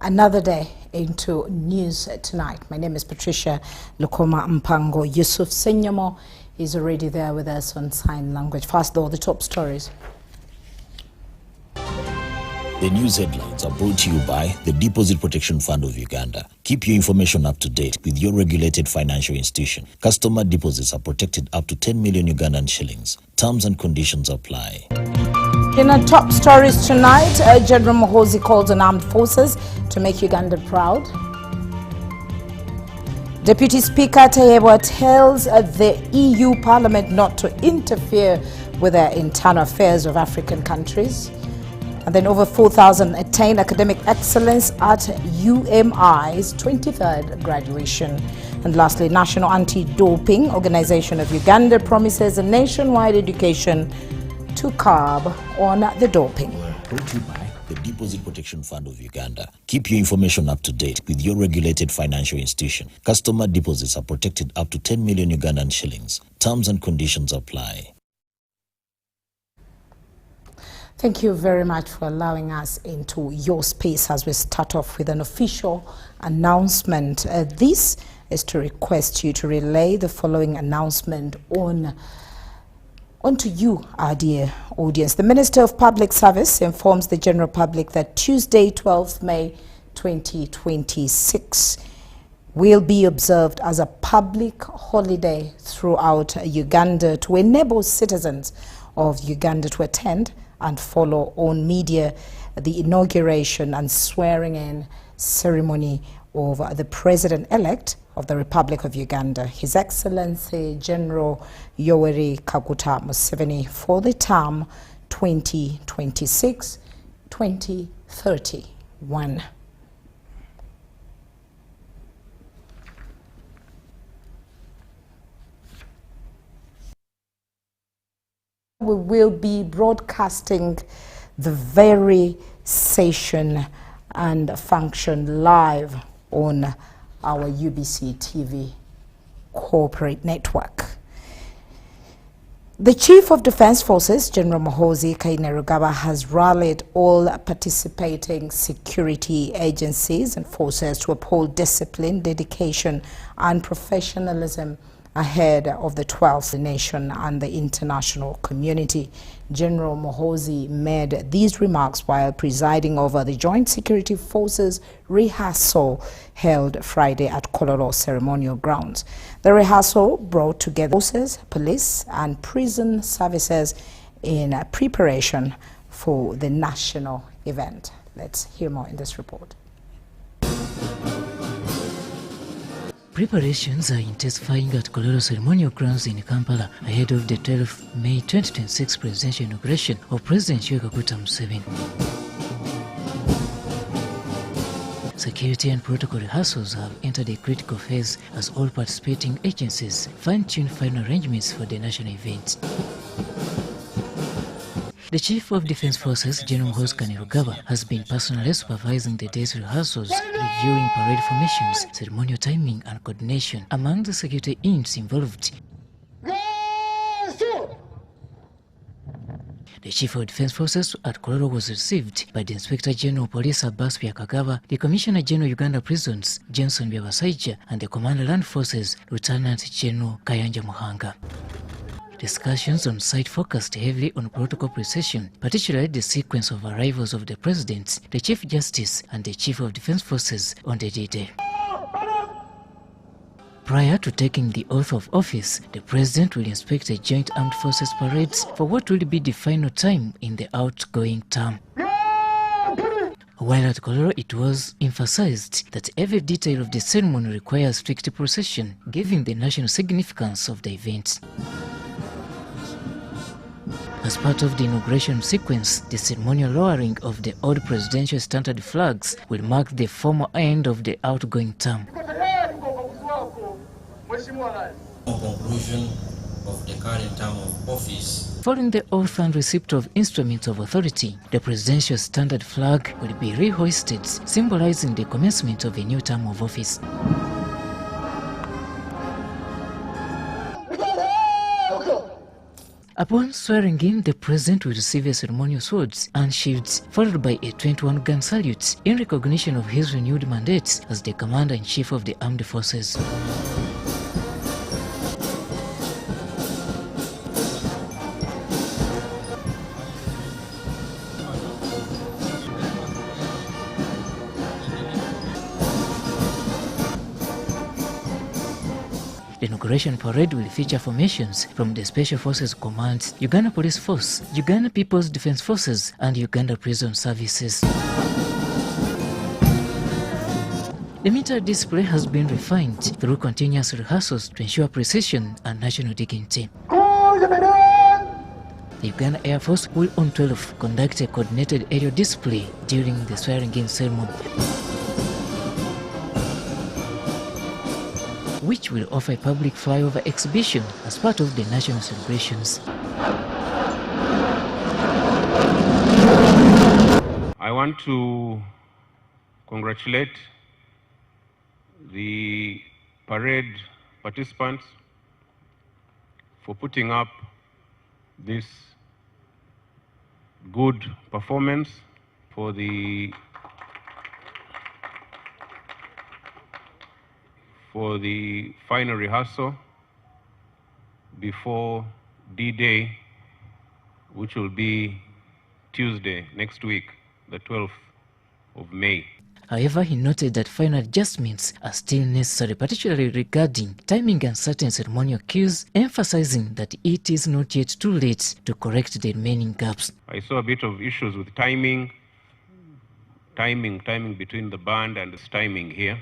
Another day into news tonight. My name is Patricia Lukoma Mpango. Yusuf Senyamo is already there with us on sign language. First though, the top stories. The news headlines are brought to you by the Deposit Protection Fund of Uganda. Keep your information up to date with your regulated financial institution. Customer deposits are protected up to 10 million Ugandan shillings. Terms and conditions apply. In our top stories tonight, General Muhoozi calls on armed forces to make Uganda proud. Deputy Speaker Tayebwa tells the EU Parliament not to interfere with the internal affairs of African countries. And then over 4,000 attained academic excellence at UMI's 23rd graduation. And lastly, National Anti-Doping Organization of Uganda promises a nationwide education to curb on the doping. Brought to you by the Deposit Protection Fund of Uganda. Keep your information up to date with your regulated financial institution. Customer deposits are protected up to 10 million Ugandan shillings. Terms and conditions apply. Thank you very much for allowing us into your space as we start off with an official announcement. This is to request you to relay the following announcement onto you, our dear audience. The Minister of Public Service informs the general public that Tuesday, 12th May 2026 will be observed as a public holiday throughout Uganda to enable citizens of Uganda to attend and follow on media the inauguration and swearing in ceremony of the President-elect of the Republic of Uganda, His Excellency General Yoweri Kaguta Museveni, for the term 2026-2031. We will be broadcasting the very session and function live on our UBC TV corporate network. The Chief of Defense Forces, General Muhoozi Kainerugaba, has rallied all participating security agencies and forces to uphold discipline, dedication, and professionalism ahead of the 12th nation and the international community. General Muhoozi made these remarks while presiding over the Joint Security Forces rehearsal held Friday at Kololo Ceremonial Grounds. The rehearsal brought together forces, police and prison services in preparation for the national event. Let's hear more in this report. Preparations are intensifying at Kololo Ceremonial Grounds in Kampala ahead of the 12th May 2026 presidential inauguration of President Yoweri Kaguta Museveni. Security and protocol rehearsals have entered a critical phase as all participating agencies fine-tune final arrangements for the national event. The Chief of Defense Forces, General Muhoozi Kainerugaba, has been personally supervising the day's rehearsals, reviewing parade formations, ceremonial timing and coordination among the security units involved. The Chief of Defense Forces at Kololo was received by the Inspector General of Police Abbas Byakagaba, the Commissioner General Uganda Prisons, Johnson Byabasaija, and the Commander Land Forces, Lieutenant General Kayanja Muhanga. Discussions on site focused heavily on protocol precision, particularly the sequence of arrivals of the President, the Chief Justice, and the Chief of Defense Forces on the D-Day. Prior to taking the oath of office, the President will inspect the Joint Armed Forces parades for what will be the final time in the outgoing term. While at Kololo, it was emphasized that every detail of the ceremony requires strict procession, given the national significance of the event. As part of the inauguration sequence, the ceremonial lowering of the old presidential standard flags will mark the formal end of the outgoing term. Conclusion of the current term of office. Following the oath and receipt of instruments of authority, the presidential standard flag will be rehoisted, symbolizing the commencement of a new term of office. Upon swearing in, the president will receive a ceremonial swords and shields, followed by a 21-gun salute in recognition of his renewed mandate as the Commander-in-Chief of the Armed Forces. The inauguration parade will feature formations from the Special Forces Command, Uganda Police Force, Uganda People's Defense Forces, and Uganda Prison Services. The military display has been refined through continuous rehearsals to ensure precision and national dignity. The Uganda Air Force will on 12 conduct a coordinated aerial display during the swearing-in ceremony, which will offer a public flyover exhibition as part of the national celebrations. I want to congratulate the parade participants for putting up this good performance for the final rehearsal before D-Day, which will be Tuesday next week, the 12th of May. However, he noted that final adjustments are still necessary, particularly regarding timing and certain ceremonial cues, emphasizing that it is not yet too late to correct the remaining gaps. I saw a bit of issues with timing between the band and this timing here.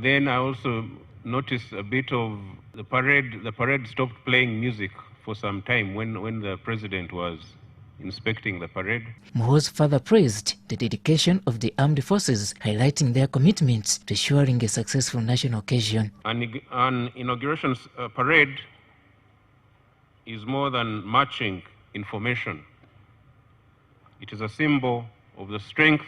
Then I also noticed a bit of the parade. The parade stopped playing music for some time when the president was inspecting the parade. Muhoozi further praised the dedication of the armed forces, highlighting their commitment to ensuring a successful national occasion. An inauguration parade is more than marching in formation. It is a symbol of the strength,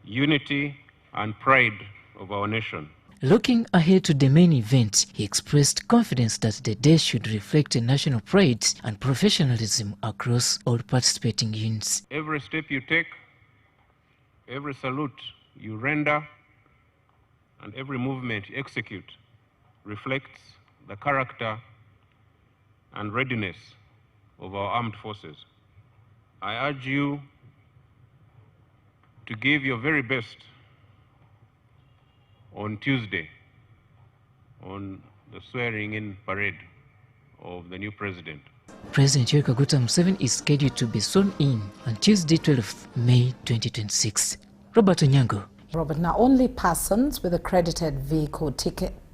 unity, and pride of our nation. Looking ahead to the main event, he expressed confidence that the day should reflect national pride and professionalism across all participating units. Every step you take, every salute you render, and every movement you execute reflects the character and readiness of our armed forces. I urge you to give your very best on Tuesday, on the swearing-in parade of the new president. President Yoweri Kaguta Museveni is scheduled to be sworn in on Tuesday, 12th May 2026. Robert Onyango. Robert, now only persons with accredited vehicle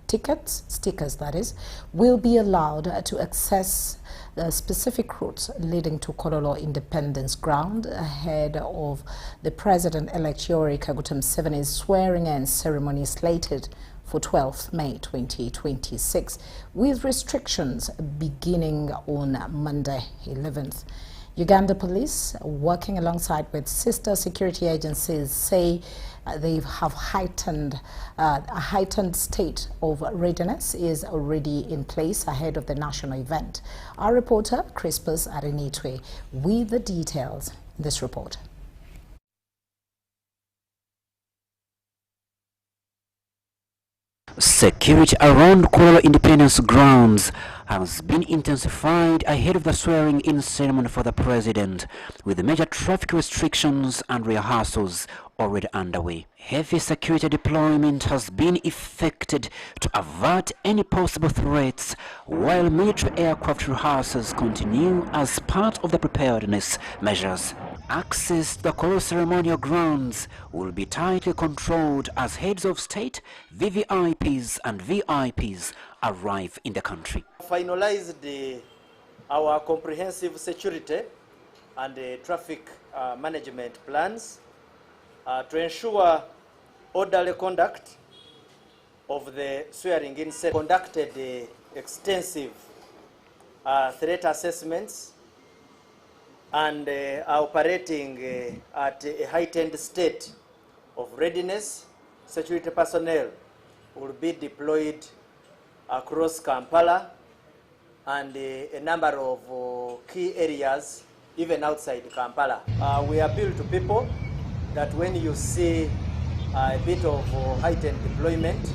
stickers that is, will be allowed to access the specific routes leading to Kololo Independence Ground ahead of the President-elect Yoweri Kaguta Museveni's swearing-in ceremony slated for 12th May 2026, with restrictions beginning on Monday 11th. Uganda Police, working alongside with sister security agencies, say they have a heightened state of readiness is already in place ahead of the national event. Our reporter, Crispus Arenitwe, with the details in this report. Security around Kololo Independence Grounds has been intensified ahead of the swearing-in ceremony for the president, with major traffic restrictions and rehearsals already underway. Heavy security deployment has been effected to avert any possible threats, while military aircraft rehearsals continue as part of the preparedness measures. Access to the Kololo ceremonial grounds will be tightly controlled as heads of state, VVIPs and VIPs arrive in the country. Finalized our comprehensive security and traffic management plans to ensure orderly conduct of the swearing-in ceremony. Conducted extensive threat assessments and are operating at a heightened state of readiness. Security personnel will be deployed across Kampala and a number of key areas, even outside Kampala. We appeal to people that when you see a bit of heightened deployment,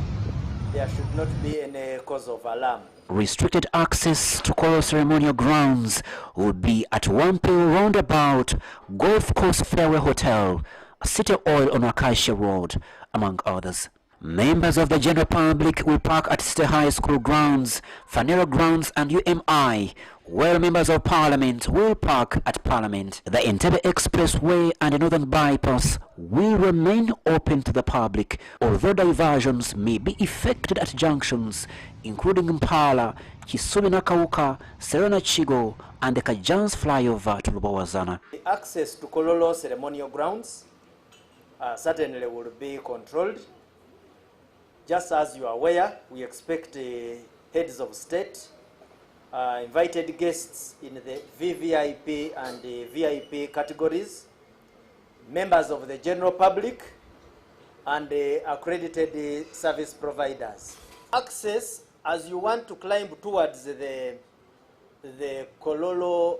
there should not be any cause of alarm. Restricted access to choral ceremonial grounds would be at Wampel Roundabout, Golf Course Fairway Hotel, City Oil on Acacia Road, among others. Members of the general public will park at City High School grounds, Fanero grounds and UMI, while members of parliament will park at Parliament. The Entebbe Expressway and the Northern Bypass will remain open to the public, although diversions may be effected at junctions including Impala, Kisubi Nakauka, Serena Chigo and the Kajans flyover to Lubawazana. The access to Kololo ceremonial grounds certainly will be controlled. Just as you are aware, we expect heads of state, invited guests in the VVIP and the VIP categories, members of the general public, and accredited service providers. Access, as you want to climb towards the Kololo,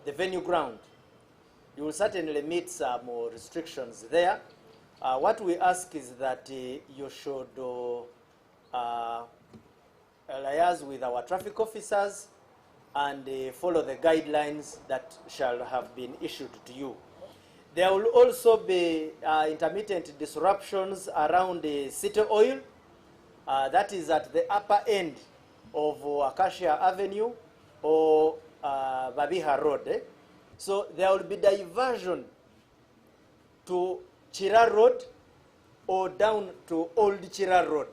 the venue ground, you will certainly meet some restrictions there. What we ask is that you should liaise with our traffic officers and follow the guidelines that shall have been issued to you. There will also be intermittent disruptions around the City Oil, that is at the upper end of Acacia Avenue or Babiha Road. So there will be diversion to Chira Road or down to Old Chira Road.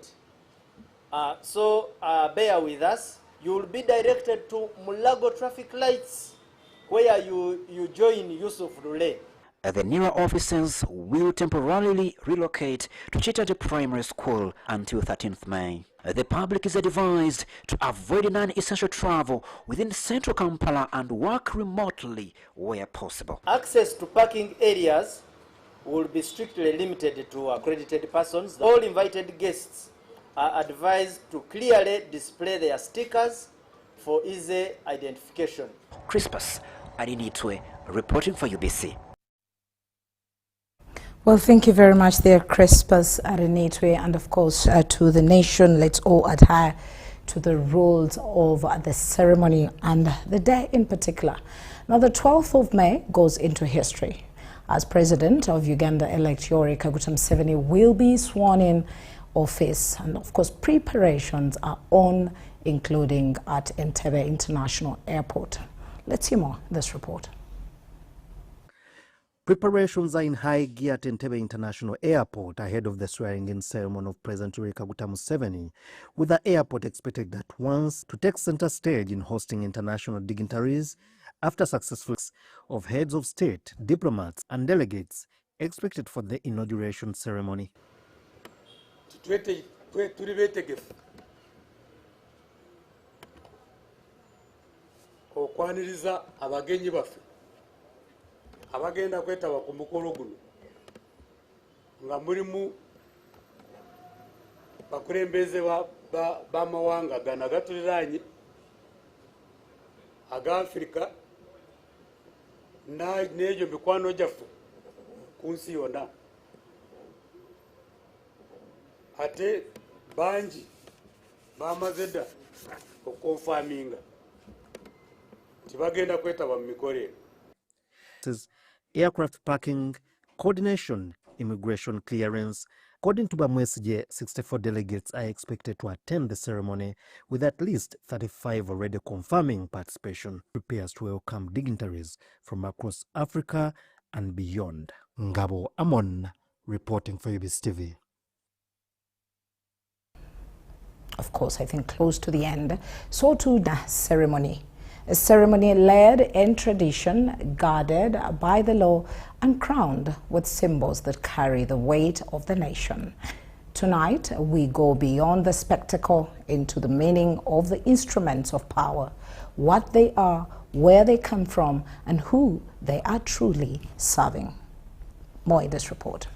So bear with us. You will be directed to Mulago traffic lights where you join Yusuf Rule. The newer officers will temporarily relocate to Chitaji Primary School until 13th May. The public is advised to avoid non-essential travel within central Kampala and work remotely where possible. Access to parking areas will be strictly limited to accredited persons. All invited guests are advised to clearly display their stickers for easy identification. Crispus Arinitwe reporting for UBC. Well, thank you very much there, Crispus Arinitwe, and of course to the nation. Let's all adhere to the rules of the ceremony and the day in particular. Now, the 12th of May goes into history as President of Uganda-elect Yoweri Kaguta Museveni will be sworn in office, and of course preparations are on, including at Entebbe International Airport. Let's hear more in this report. Preparations are in high gear at Entebbe International Airport ahead of the swearing-in ceremony of President Yoweri Kaguta Museveni, with the airport expected at once to take center stage in hosting international dignitaries after successful of heads of state, diplomats and delegates expected for the inauguration ceremony. Okwaniriza abagenyi baffe abagenda kwetaba ku mukolo guno nga mulimu bakulembeze b'amawanga gana gatuliraanye aga Afrika n'egyo mikwano gyaffe ku nsi yonna. Ate bangi bamaze dda okonfaminga nti bagenda kwetaba mu mikolo eno. Aircraft parking, coordination, immigration clearance. According to Bamwesige, 64 delegates are expected to attend the ceremony, with at least 35 already confirming participation. Prepares to welcome dignitaries from across Africa and beyond. Ngabo Amon reporting for UBC TV. Of course, I think close to the end. So to the ceremony. A ceremony led in tradition, guarded by the law, and crowned with symbols that carry the weight of the nation. Tonight, we go beyond the spectacle into the meaning of the instruments of power, what they are, where they come from, and who they are truly serving. More in this report.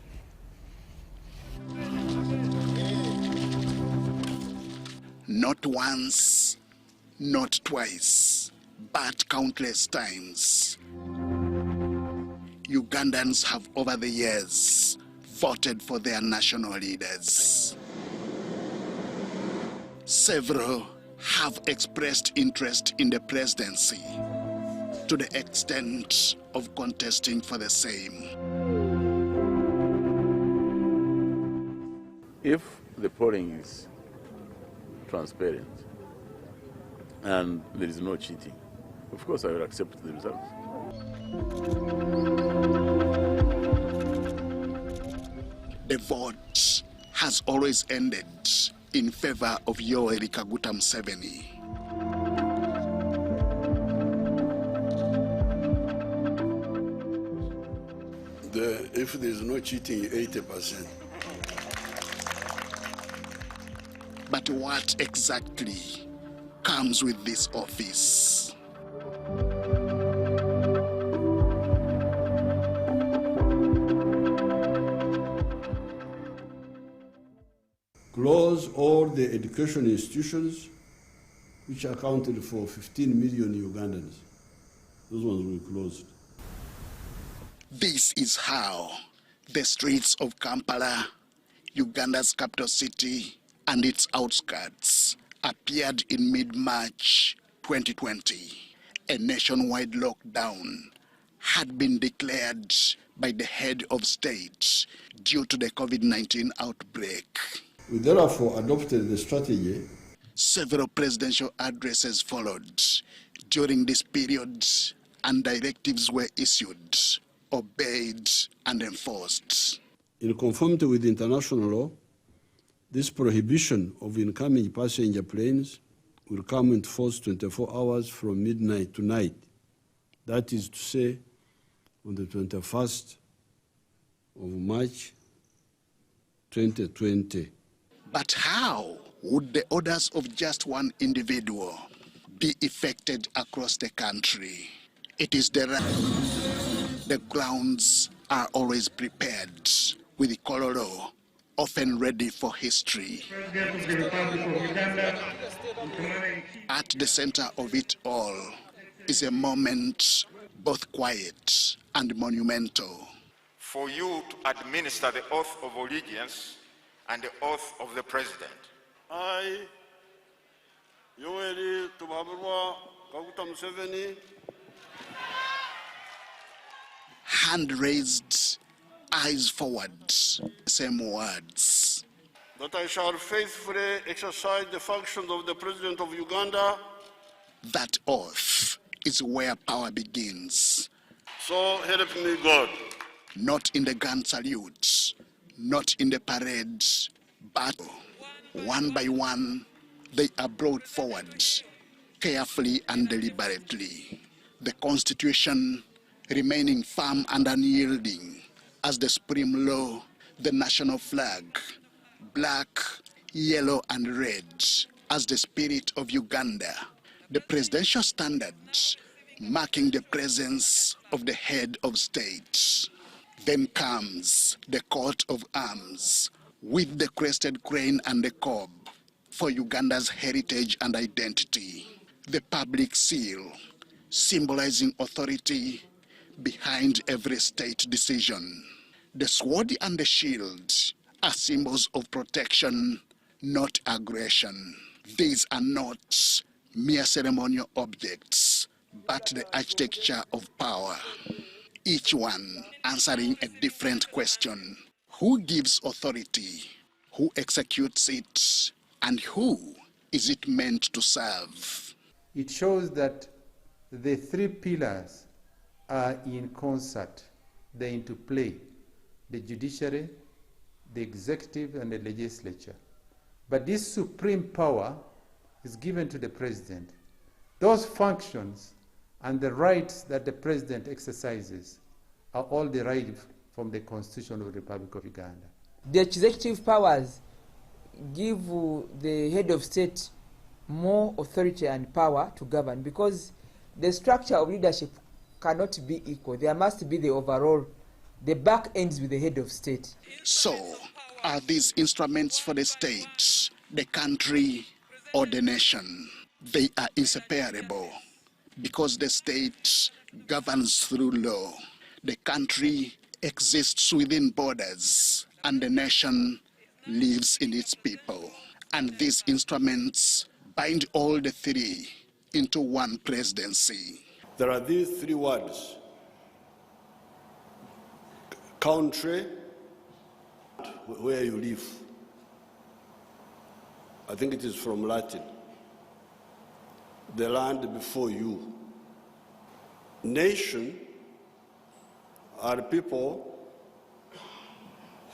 Not once, not twice, but countless times. Ugandans have over the years voted for their national leaders. Several have expressed interest in the presidency to the extent of contesting for the same. If the polling is transparent and there is no cheating, of course I will accept the results. The vote has always ended in favor of Yoweri Kaguta Museveni. If there is no cheating, 80%. But what exactly comes with this office? Close all the education institutions which accounted for 15 million Ugandans. Those ones were closed. This is how the streets of Kampala, Uganda's capital city, and its outskirts appeared in mid-March 2020. A nationwide lockdown had been declared by the head of state due to the COVID-19 outbreak. We therefore adopted the strategy. Several presidential addresses followed during this period, and directives were issued, obeyed, and enforced. In conformity with international law, this prohibition of incoming passenger planes will come into force 24 hours from midnight to night. That is to say, on the 21st of March 2020. But how would the orders of just one individual be effected across the country? It is the right. The grounds are always prepared with the Kololo, often ready for history. At the center of it all is a moment both quiet and monumental. For you to administer the oath of allegiance and the oath of the president. I, Yoweri Kaguta Museveni, hand raised, eyes forward, same words. That I shall faithfully exercise the functions of the President of Uganda. That oath is where power begins. So help me God. Not in the gun salute, not in the parade, but one by one, they are brought forward, carefully and deliberately. The Constitution remaining firm and unyielding as the supreme law, the national flag, black, yellow, and red as the spirit of Uganda, the presidential standards marking the presence of the head of state. Then comes the coat of arms with the crested crane and the cob for Uganda's heritage and identity. The public seal, symbolizing authority behind every state decision. The sword and the shield are symbols of protection, not aggression. These are not mere ceremonial objects, but the architecture of power. Each one answering a different question. Who gives authority? Who executes it? And who is it meant to serve? It shows that the three pillars are in concert, they're into play. The judiciary, the executive, and the legislature. But this supreme power is given to the president. Those functions and the rights that the president exercises are all derived from the Constitution of the Republic of Uganda. The executive powers give the head of state more authority and power to govern, because the structure of leadership cannot be equal. There must be the overall. The back ends with the head of state. So, are these instruments for the state, the country, or the nation? They are inseparable because the state governs through law. The country exists within borders and the nation lives in its people. And these instruments bind all the three into one presidency. There are these three words: country, where you live. I think it is from Latin. The land before you. Nation are people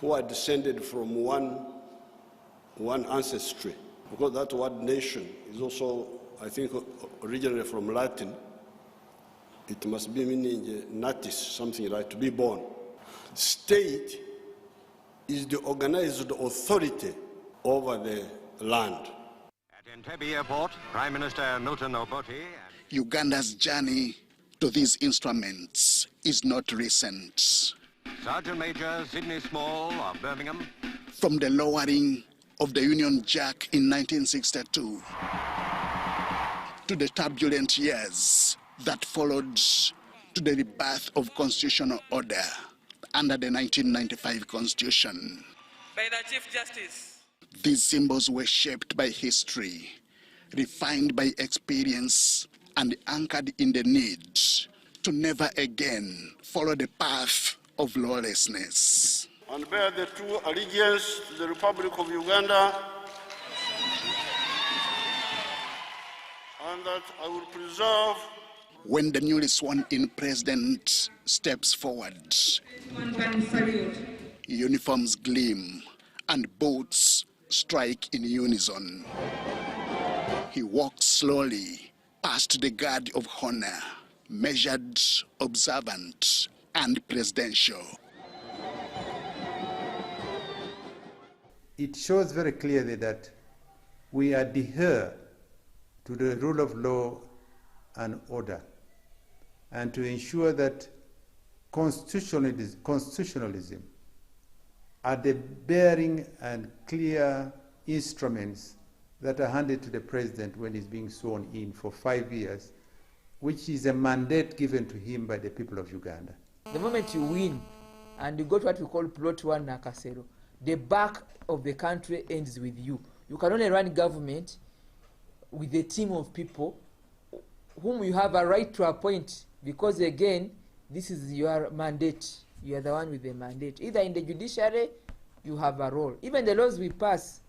who are descended from one ancestry. Because that word nation is also, I think, originally from Latin. It must be meaning natis, something like to be born. State is the organized authority over the land. At Entebbe Airport, Prime Minister Milton Obote. Uganda's journey to these instruments is not recent. Sergeant Major Sidney Small of Birmingham. From the lowering of the Union Jack in 1962 to the turbulent years that followed to the rebirth of constitutional order under the 1995 Constitution. By the Chief Justice. These symbols were shaped by history, refined by experience, and anchored in the need to never again follow the path of lawlessness. And bear the true allegiance to the Republic of Uganda, and that I will preserve. When the newly sworn-in president steps forward, uniforms gleam and boots strike in unison. He walks slowly past the guard of honor, measured, observant, and presidential. It shows very clearly that we adhere to the rule of law and order, and to ensure that constitutionalism are the bearing and clear instruments that are handed to the president when he's being sworn in for 5 years, which is a mandate given to him by the people of Uganda. The moment you win and you go to what we call plot one Nakasero, the back of the country ends with you. You can only run government with a team of people whom you have a right to appoint, because again, this is your mandate. You are the one with the mandate. Either in the judiciary, you have a role. Even the laws we pass,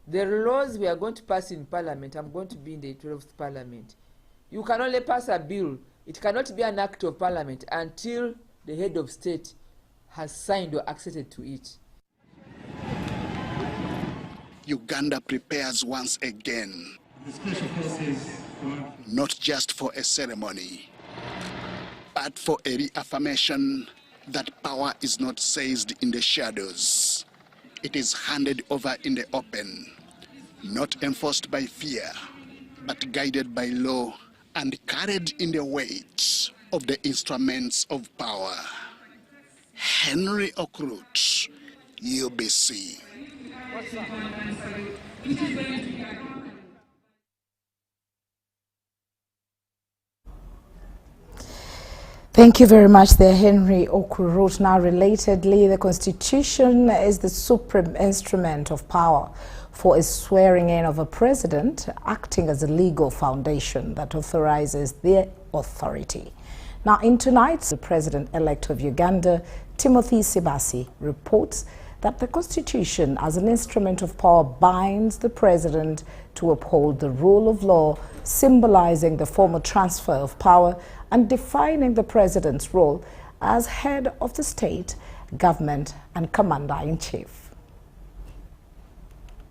the laws we are going to pass in parliament, I'm going to be in the 12th parliament. You can only pass a bill. It cannot be an act of parliament until the head of state has signed or acceded to it. Uganda prepares once again, not just for a ceremony, but for a reaffirmation that power is not seized in the shadows. It is handed over in the open, not enforced by fear, but guided by law and carried in the weight of the instruments of power. Henry Okrut, UBC. Thank you very much there, Henry Okurut. Now, relatedly, the Constitution is the supreme instrument of power for a swearing in of a president, acting as a legal foundation that authorizes their authority. Now, in tonight's, the President-elect of Uganda, Timothy Sibasi, reports that the Constitution, as an instrument of power, binds the president to uphold the rule of law, symbolizing the formal transfer of power and defining the president's role as head of the state, government, and commander-in-chief.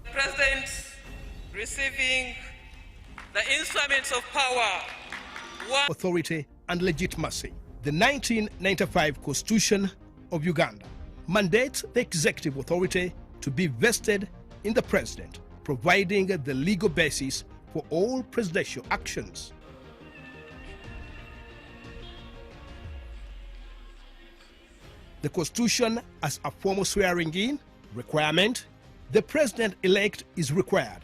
The president receiving the instruments of power, authority and legitimacy. The 1995 Constitution of Uganda mandates the executive authority to be vested in the president, providing the legal basis for all presidential actions. The Constitution as a formal swearing-in requirement, the president-elect is required,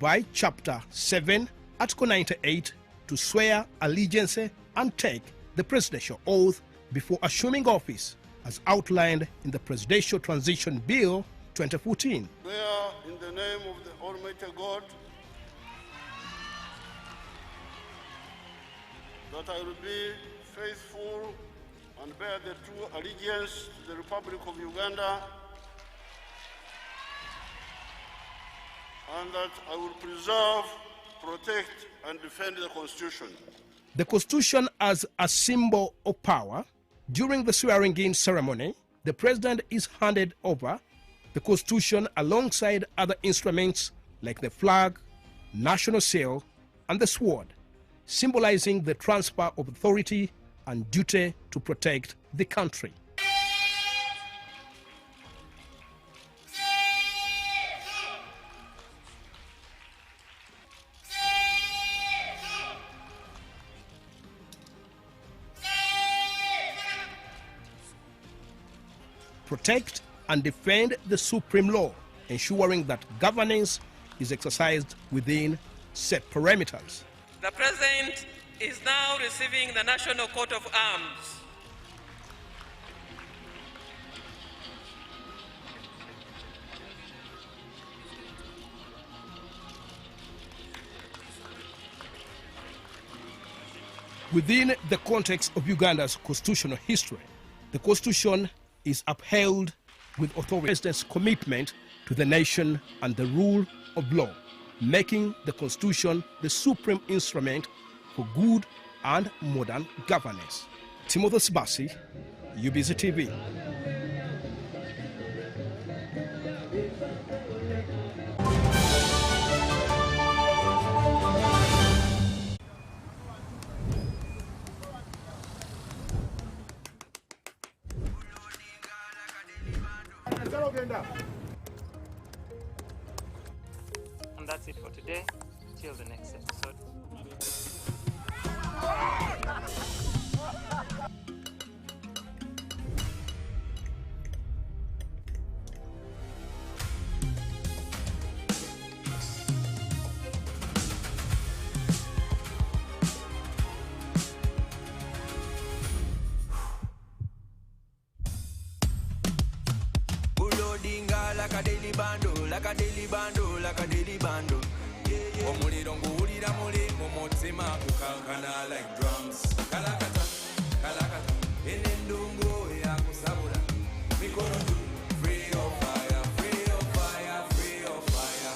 by Chapter 7, Article 98, to swear allegiance and take the presidential oath before assuming office, as outlined in the Presidential Transition Bill 2014. Swear in the name of the Almighty God that I will be faithful and bear the true allegiance to the Republic of Uganda, and that I will preserve, protect, and defend the Constitution. The Constitution as a symbol of power. During the swearing-in ceremony, the President is handed over the Constitution alongside other instruments like the flag, national seal, and the sword, symbolizing the transfer of authority and duty to protect the country. Protect and defend the supreme law, ensuring that governance is exercised within set parameters. The President is now receiving the National Coat of Arms. Within the context of Uganda's constitutional history, the Constitution is upheld with authority. President's commitment to the nation and the rule of law, making the Constitution the supreme instrument for good and modern governance. Timothy Sibasi, UBC TV. And that's it for today. Till the next episode. Like a daily bando, like a daily bando, like a daily bando. Omuliro nguwulira muli mu mutima kukankana like drums. Kalakata, kalakata, enendungu yakusabula. Mikono juu, free of fire, free of fire, free of fire.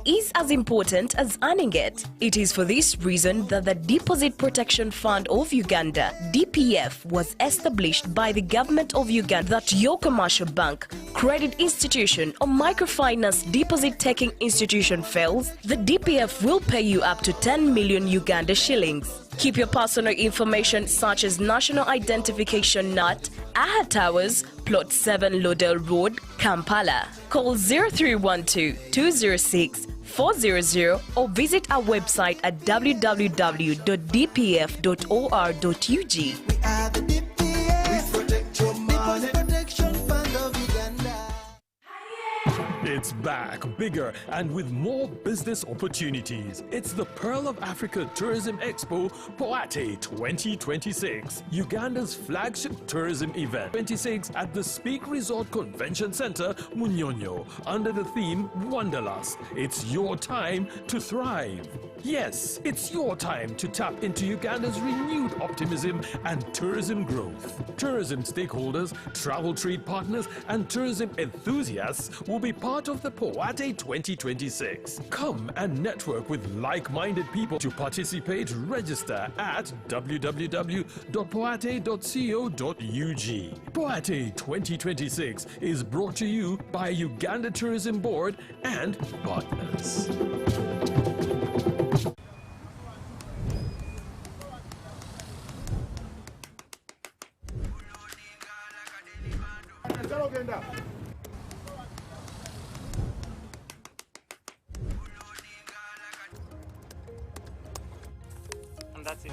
Is as important as earning it. It is for this reason that the Deposit Protection Fund of Uganda, DPF, was established by the government of Uganda, that your commercial bank, credit institution or microfinance deposit-taking institution fails, the DPF will pay you up to 10 million Uganda shillings. Keep your personal information such as national identification NAT, AHA Towers, Plot 7 Lodell Road, Kampala. Call 0312 206 400 or visit our website at www.dpf.or.ug. We are the DPF. We protect your money. Protection Fund of Uganda. It's back, bigger, and with more business opportunities. It's the Pearl of Africa Tourism Expo, Poate 2026, Uganda's flagship tourism event. 26 at the Speak Resort Convention Center, Munyonyo, under the theme Wanderlust. It's your time to thrive. Yes, it's your time to tap into Uganda's renewed optimism and tourism growth. Tourism stakeholders, travel trade partners, and tourism enthusiasts will be part of the Poate 2026. Come and network with like-minded people. To participate, register at www.poate.co.ug. Poate 2026 is brought to you by Uganda Tourism Board and partners. And that's it.